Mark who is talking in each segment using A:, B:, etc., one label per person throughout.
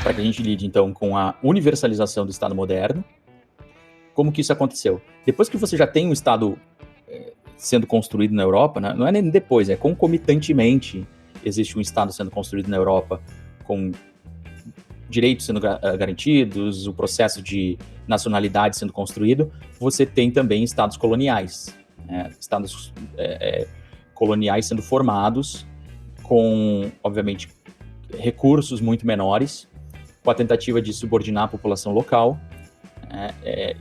A: para que a gente lide, então, com a universalização do Estado moderno. Como que isso aconteceu? Depois que você já tem um Estado sendo construído na Europa, né? Não é nem depois, é concomitantemente existe um Estado sendo construído na Europa com direitos sendo garantidos, o processo de nacionalidade sendo construído, você tem também Estados coloniais, né? Estados coloniais sendo formados com, obviamente, recursos muito menores, com a tentativa de subordinar a população local,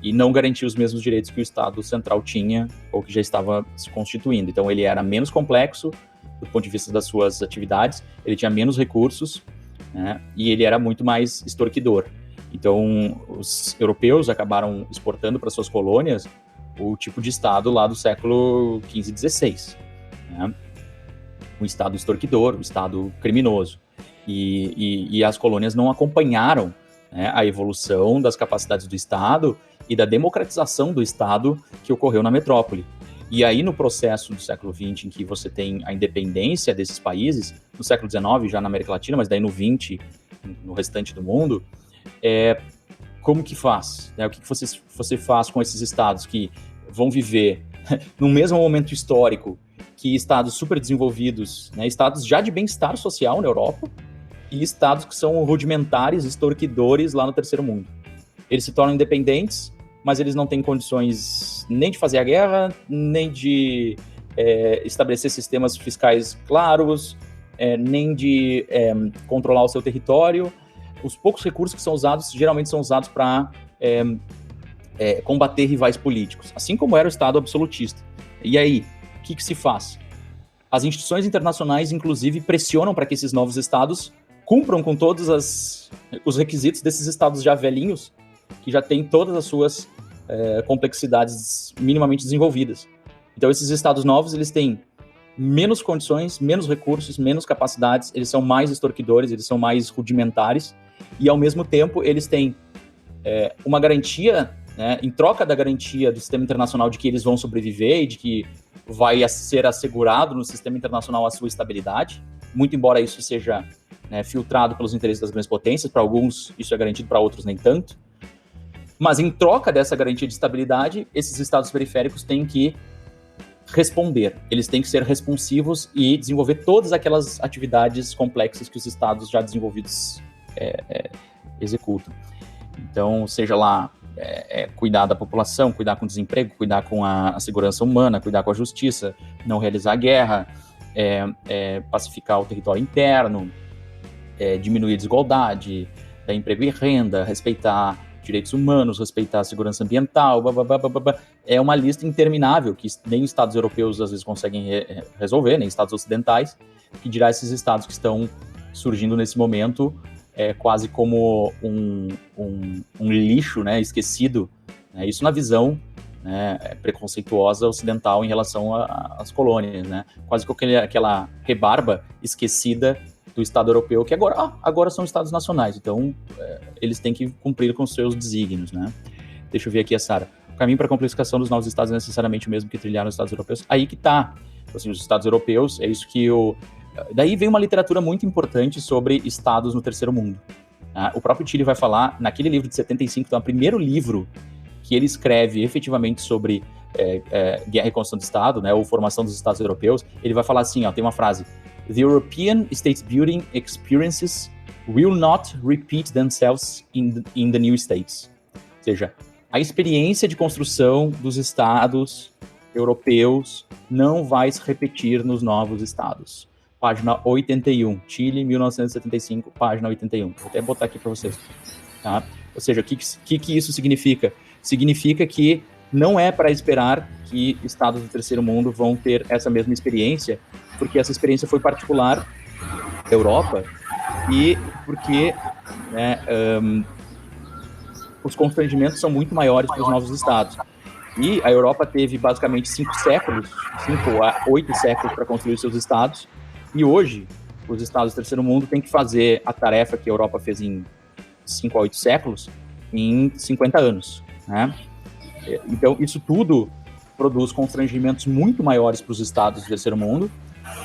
A: e não garantir os mesmos direitos que o Estado central tinha ou que já estava se constituindo. Então ele era menos complexo do ponto de vista das suas atividades, ele tinha menos recursos, né, e ele era muito mais extorquidor. Então os europeus acabaram exportando para suas colônias o tipo de Estado lá do século XV e XVI, né? Um Estado extorquidor, um Estado criminoso. E as colônias não acompanharam, né, a evolução das capacidades do Estado e da democratização do Estado que ocorreu na metrópole. E aí, no processo do século XX, em que você tem a independência desses países, no século XIX, já na América Latina, mas daí no XX, no restante do mundo, como que faz? O que você faz com esses estados que vão viver no mesmo momento histórico que estados super desenvolvidos, né, estados já de bem-estar social na Europa, e estados que são rudimentares, extorquidores lá no terceiro mundo. Eles se tornam independentes, mas eles não têm condições nem de fazer a guerra, nem de estabelecer sistemas fiscais claros, nem de controlar o seu território. Os poucos recursos que são usados, geralmente são usados para combater rivais políticos, assim como era o Estado absolutista. E aí, o que se faz? As instituições internacionais, inclusive, pressionam para que esses novos estados cumpram com todos os requisitos desses estados já velhinhos, que já têm todas as suas complexidades minimamente desenvolvidas. Então, esses estados novos, eles têm menos condições, menos recursos, menos capacidades, eles são mais extorquidores, eles são mais rudimentares, e, ao mesmo tempo, eles têm uma garantia, né, em troca da garantia do sistema internacional de que eles vão sobreviver e de que vai ser assegurado no sistema internacional a sua estabilidade, muito embora isso seja filtrado pelos interesses das grandes potências. Para alguns isso é garantido, para outros nem tanto. Mas em troca dessa garantia de estabilidade, esses estados periféricos têm que responder, eles têm que ser responsivos e desenvolver todas aquelas atividades complexas que os estados já desenvolvidos executam. Então, seja lá cuidar da população, cuidar com o desemprego, cuidar com a segurança humana, cuidar com a justiça, não realizar guerra, pacificar o território interno, diminuir a desigualdade, dar emprego e renda, respeitar direitos humanos, respeitar a segurança ambiental, é uma lista interminável que nem estados europeus às vezes conseguem resolver, nem estados ocidentais, que dirá esses estados que estão surgindo nesse momento quase como um lixo, né, esquecido, né, isso na visão, né, preconceituosa ocidental em relação às colônias, né, quase com aquela rebarba esquecida do Estado europeu, que agora são Estados nacionais, então eles têm que cumprir com os seus desígnios, né? Deixa eu ver aqui a Sara. O caminho para a complexificação dos novos Estados é necessariamente o mesmo que trilharam os Estados europeus? Aí que tá. Assim, os Estados europeus, é isso que Daí vem uma literatura muito importante sobre Estados no terceiro mundo. O próprio Tilly vai falar, naquele livro de 75, então é o primeiro livro que ele escreve efetivamente sobre guerra e construção do Estado, né, ou formação dos Estados europeus, ele vai falar assim, tem uma frase: "The European state building experiences will not repeat themselves in the new states." Ou seja, a experiência de construção dos estados europeus não vai se repetir nos novos estados. Página 81, Chile, 1975, página 81. Vou até botar aqui para vocês. Tá? Ou seja, o que isso significa? Significa que não é para esperar que estados do terceiro mundo vão ter essa mesma experiência, porque essa experiência foi particular da Europa e porque os constrangimentos são muito maiores para os novos estados. E a Europa teve basicamente 5 a 8 séculos para construir seus estados, e hoje os estados do terceiro mundo têm que fazer a tarefa que a Europa fez em 5 a 8 séculos em 50 anos, né? Então, isso tudo produz constrangimentos muito maiores para os estados do terceiro mundo,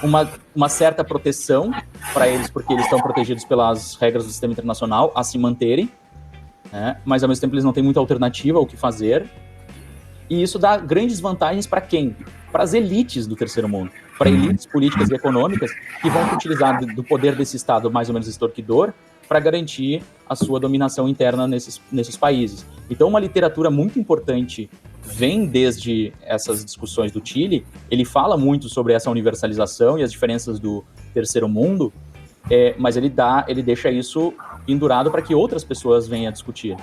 A: uma certa proteção para eles, porque eles estão protegidos pelas regras do sistema internacional a se manterem, né? Mas ao mesmo tempo eles não têm muita alternativa ao que fazer, e isso dá grandes vantagens para quem? Para as elites do terceiro mundo, para elites políticas e econômicas que vão utilizar do poder desse Estado mais ou menos extorquidor para garantir a sua dominação interna nesses países. Então, uma literatura muito importante vem desde essas discussões do Chile. Ele fala muito sobre essa universalização e as diferenças do terceiro mundo, mas ele deixa isso pendurado para que outras pessoas venham a discutir.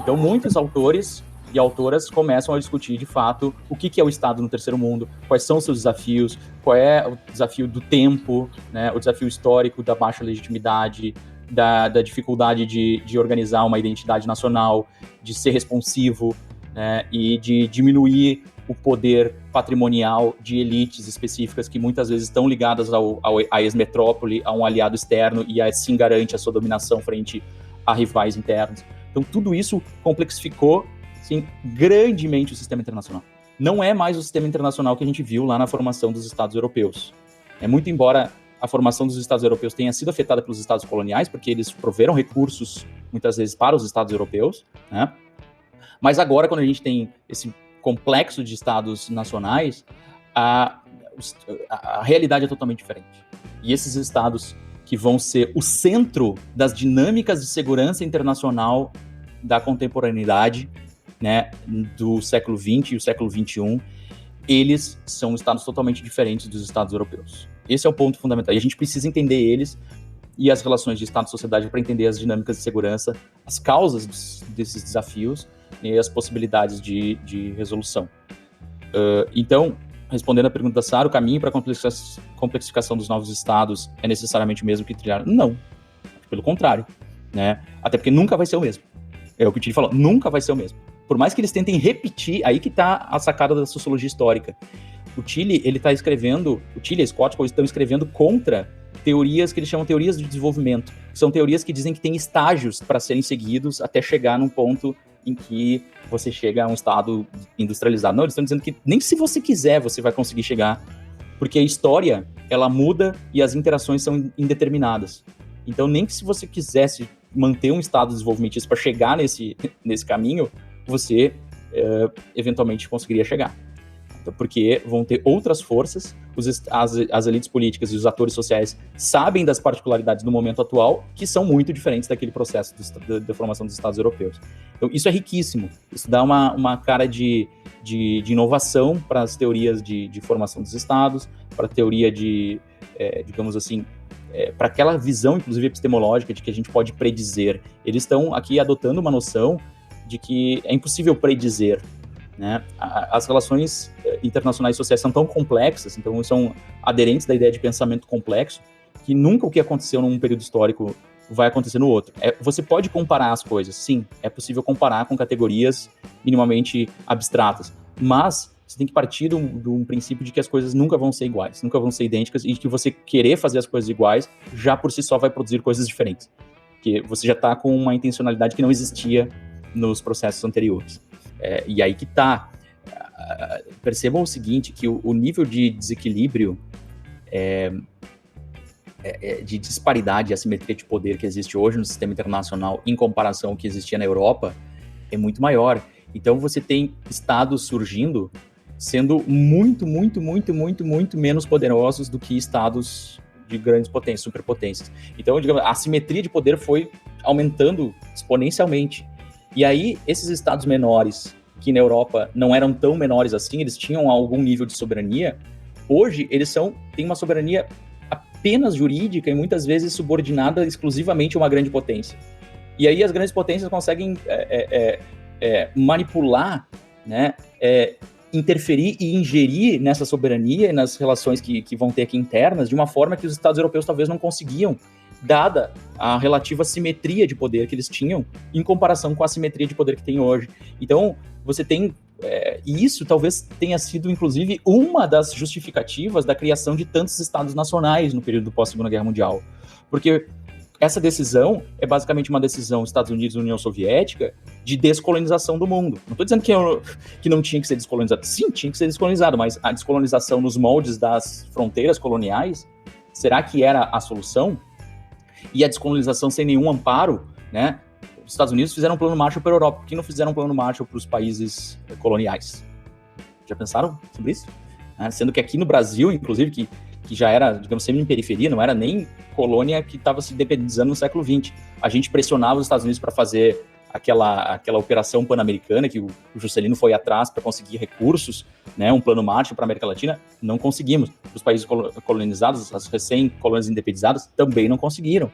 A: Então, muitos autores e autoras começam a discutir, de fato, o que é o Estado no terceiro mundo, quais são os seus desafios, qual é o desafio do tempo, né, o desafio histórico da baixa legitimidade, da dificuldade de organizar uma identidade nacional, de ser responsivo, né, e de diminuir o poder patrimonial de elites específicas que muitas vezes estão ligadas à ex-metrópole, a um aliado externo, e assim garante a sua dominação frente a rivais internos. Então, tudo isso complexificou, sim, grandemente o sistema internacional. Não é mais o sistema internacional que a gente viu lá na formação dos Estados europeus. Muito embora a formação dos Estados europeus tenha sido afetada pelos Estados coloniais, porque eles proveram recursos, muitas vezes, para os Estados europeus, né? Mas agora, quando a gente tem esse complexo de Estados nacionais, a realidade é totalmente diferente. E esses Estados que vão ser o centro das dinâmicas de segurança internacional da contemporaneidade, né, do século XX e o século XXI, eles são estados totalmente diferentes dos estados europeus. Esse é o ponto fundamental. E a gente precisa entender eles e as relações de Estado e sociedade para entender as dinâmicas de segurança, as causas desses desafios e as possibilidades de resolução. Então, respondendo à pergunta da Sara, o caminho para a complexificação dos novos estados é necessariamente o mesmo que trilhar? Não. Pelo contrário, né? Até porque nunca vai ser o mesmo. É o que o Chile falou, nunca vai ser o mesmo. Por mais que eles tentem repetir, aí que está a sacada da sociologia histórica. O Chile e a Escócia estão escrevendo contra teorias que eles chamam teorias de desenvolvimento. São teorias que dizem que tem estágios para serem seguidos até chegar num ponto em que você chega a um estado industrializado. Não, eles estão dizendo que nem se você quiser você vai conseguir chegar, porque a história, ela muda e as interações são indeterminadas. Então, nem que se você quisesse manter um estado desenvolvimentista para chegar nesse caminho, você eventualmente conseguiria chegar. Então, porque vão ter outras forças, as elites políticas e os atores sociais sabem das particularidades do momento atual, que são muito diferentes daquele processo da formação dos Estados europeus. Então, isso é riquíssimo. Isso dá uma cara de inovação para as teorias de formação dos estados, para a teoria digamos assim, para aquela visão, inclusive epistemológica, de que a gente pode predizer. Eles estão aqui adotando uma noção de que é impossível predizer, né? As relações internacionais e sociais são tão complexas, então são aderentes da ideia de pensamento complexo, que nunca o que aconteceu num período histórico vai acontecer no outro. Você pode comparar as coisas, sim, é possível comparar com categorias minimamente abstratas, mas você tem que partir de um princípio de que as coisas nunca vão ser iguais, nunca vão ser idênticas, e que você querer fazer as coisas iguais já por si só vai produzir coisas diferentes, porque você já está com uma intencionalidade que não existia nos processos anteriores. E aí que tá. Percebam o seguinte, que o nível de desequilíbrio, de disparidade e assimetria de poder que existe hoje no sistema internacional em comparação ao que existia na Europa é muito maior. Então você tem estados surgindo sendo muito, muito, muito, muito, muito menos poderosos do que estados de grandes potências, superpotências. Então, digamos, a assimetria de poder foi aumentando exponencialmente. E aí, esses estados menores, que na Europa não eram tão menores assim, eles tinham algum nível de soberania, hoje eles têm uma soberania apenas jurídica e muitas vezes subordinada exclusivamente a uma grande potência. E aí as grandes potências conseguem manipular, né, interferir e ingerir nessa soberania e nas relações que vão ter aqui internas de uma forma que os Estados europeus talvez não conseguiam, dada a relativa simetria de poder que eles tinham em comparação com a simetria de poder que tem hoje. Então, você tem... e isso talvez tenha sido, inclusive, uma das justificativas da criação de tantos estados nacionais no período pós-Segunda Guerra Mundial. Porque essa decisão é basicamente uma decisão Estados Unidos e União Soviética de descolonização do mundo. Não estou dizendo que não tinha que ser descolonizado. Sim, tinha que ser descolonizado, mas a descolonização nos moldes das fronteiras coloniais, será que era a solução? E a descolonização sem nenhum amparo, né? Os Estados Unidos fizeram um plano Marshall para a Europa, por que não fizeram um plano Marshall para os países coloniais? Já pensaram sobre isso? Sendo que aqui no Brasil, inclusive, que já era, digamos, semi-periferia, não era nem colônia que estava se independizando no século XX. A gente pressionava os Estados Unidos para fazer aquela operação pan-americana, que o Juscelino foi atrás para conseguir recursos, né, um plano Marshall para a América Latina, não conseguimos. Os países colonizados, as recém-colônias independizadas, também não conseguiram.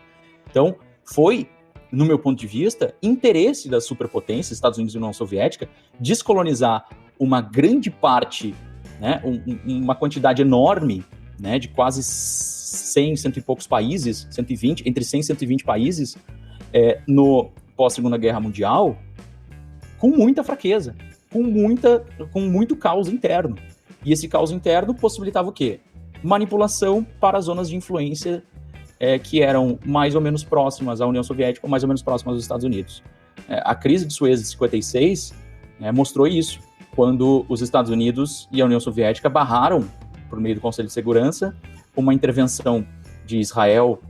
A: Então, foi, no meu ponto de vista, interesse das superpotências, Estados Unidos e União Soviética, descolonizar uma grande parte, né, uma quantidade enorme, né, de quase 100, cento e poucos países, 120, entre 100 e 120 países, no pós-Segunda Guerra Mundial, com muita fraqueza, com muito caos interno. E esse caos interno possibilitava o quê? Manipulação para zonas de influência que eram mais ou menos próximas à União Soviética ou mais ou menos próximas aos Estados Unidos. A crise de Suez de 56 mostrou isso, quando os Estados Unidos e a União Soviética barraram, por meio do Conselho de Segurança, uma intervenção de Israel,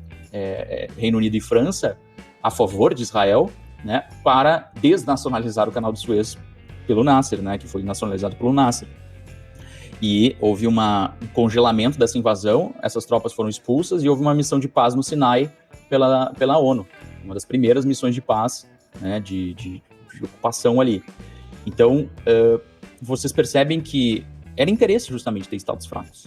A: Reino Unido e França a favor de Israel, né, para desnacionalizar o Canal de Suez pelo Nasser, né, que foi nacionalizado pelo Nasser. E houve um congelamento dessa invasão, essas tropas foram expulsas e houve uma missão de paz no Sinai pela ONU, uma das primeiras missões de paz, né, de ocupação ali. Então, vocês percebem que era interesse justamente ter estados fracos.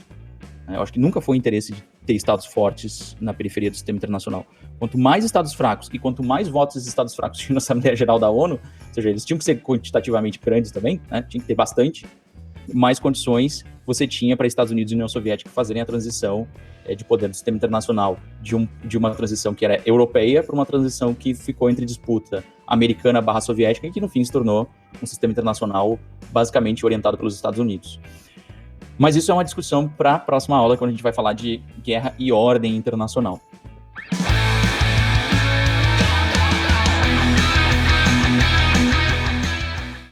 A: Eu acho que nunca foi interesse de ter estados fortes na periferia do sistema internacional. Quanto mais estados fracos e quanto mais votos esses estados fracos tinham na Assembleia Geral da ONU, ou seja, eles tinham que ser quantitativamente grandes também, né? Tinha que ter bastante, mais condições você tinha para Estados Unidos e União Soviética fazerem a transição de poder do sistema internacional, de uma transição que era europeia para uma transição que ficou entre disputa americana / soviética e que no fim se tornou um sistema internacional basicamente orientado pelos Estados Unidos. Mas isso é uma discussão para a próxima aula, quando a gente vai falar de guerra e ordem internacional.